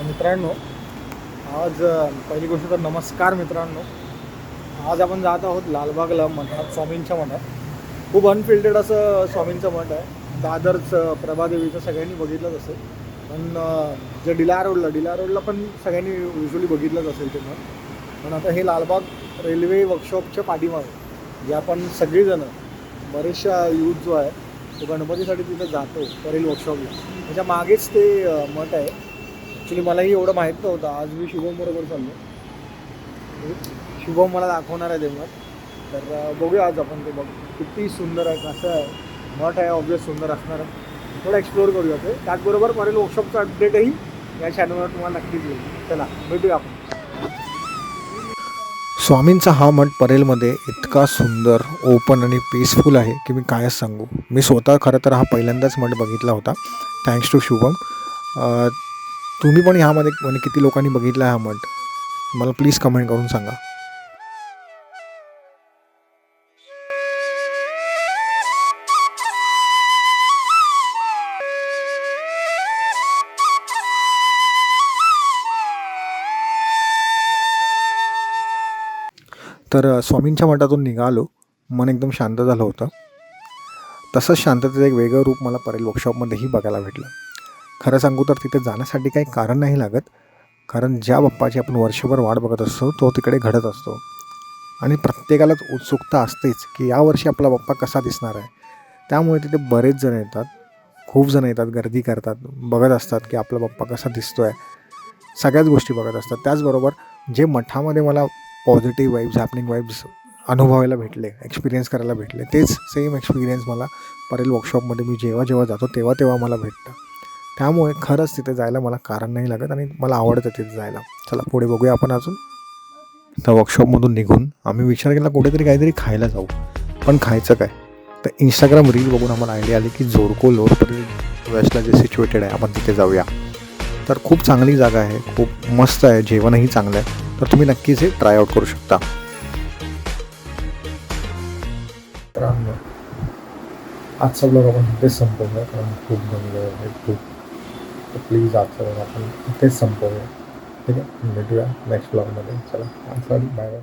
मित्रांनो, आज पहिली गोष्ट तर नमस्कार मित्रांनो. आज आपण जात आहोत लालबागला मठात, स्वामींच्या मठात. खूप अनफिल्टर्ड असं स्वामींचं मठ आहे. दादरचं प्रभादेवीचं सगळ्यांनी बघितलंच असेल, पण जे डिला रोडला पण सगळ्यांनी युजली बघितलंच असेल ते मठ. पण आता हे लालबाग रेल्वे वर्कशॉपच्या पाठीमागे जे आपण सगळीजणं बरेचशा यूथ जो आहे तो गणपतीसाठी तिथं जातो परेल वर्कशॉपला, त्याच्या मागेच ते मठ आहे. ॲक्च्युली मलाही एवढं माहीत नव्हतं. आज मी शुभम बरोबर चाललो. शुभम मला दाखवणार आहे ते मठ. तर बघूया आज आपण ते किती सुंदर आहे, कसं आहे मठ आहे. ऑब्वियस सुंदर असणार आहे. थोडं एक्सप्लोअर करूया ते. त्याचबरोबर परेल वर्कशॉपचा अपडेटही या चॅनलवर तुम्हाला नक्कीच येईल. चला भेटूया आपण. स्वामींचा हा मठ परेलमध्ये इतका सुंदर, ओपन आणि पीसफुल आहे की मी कायच सांगू. मी स्वतः खरं तर हा पहिल्यांदाच मठ बघितला होता, थँक्स टू शुभम. तुम्ही पण ह्यामध्ये म्हणजे किती लोकांनी बघितला हा मठ, मला प्लीज कमेंट करून सांगा. तर स्वामींच्या मठातून निघालो, मन एकदम शांत झालं होतं. तसंच शांततेचं एक वेगळं रूप मला परेल वर्कशॉपमध्येही बघायला भेटलं. खरं सांगू तर तिथे जाण्यासाठी काही कारण नाही लागत, कारण ज्या बाप्पाची आपण वर्षभर वाट बघत असतो तो तिकडे घडत असतो. आणि प्रत्येकालाच उत्सुकता असतेच की यावर्षी आपला बाप्पा कसा दिसणार आहे. त्यामुळे तिथे बरेच जण येतात, खूप जण येतात, गर्दी करतात, बघत असतात की आपला बाप्पा कसा दिसतो आहे. सगळ्याच गोष्टी बघत असतात. त्याचबरोबर जे मठामध्ये मला पॉझिटिव्ह वाईब्स, हॅपनिंग वाईब्स अनुभवायला भेटले, एक्सपिरियन्स करायला भेटले, तेच सेम एक्सपिरियन्स मला परेल वर्कशॉपमध्ये मी जेव्हा जेव्हा जातो तेव्हा मला भेटतं. त्यामुळे खरंच तिथे जायला मला कारण नाही लागत आणि मला आवडतं तिथे जायला. चला पुढे बघूया आपण अजून. त्या वर्कशॉपमधून निघून आम्ही विचार केला कुठेतरी काहीतरी खायला जाऊ. पण खायचं काय, तर इंस्टाग्राम रील बघून आम्हाला आयडिया आली की जोरको लोअर वेस्टला जे सिच्युएटेड आहे आपण तिथे जाऊया. तर खूप चांगली जागा आहे, खूप मस्त आहे, जेवणही चांगलं आहे. तर तुम्ही नक्कीच हे ट्राय आउट करू शकता. मित्रांनो, आजचा ब्लॉग आपण इथेच संपवूया, कारण खूप जमलं आहे खूप. तर प्लीज आजचा ब्लॉग आपण इथेच संपवूया. ठीक आहे, भेटूया नेक्स्ट ब्लॉगमध्ये. चला, बाय बाय.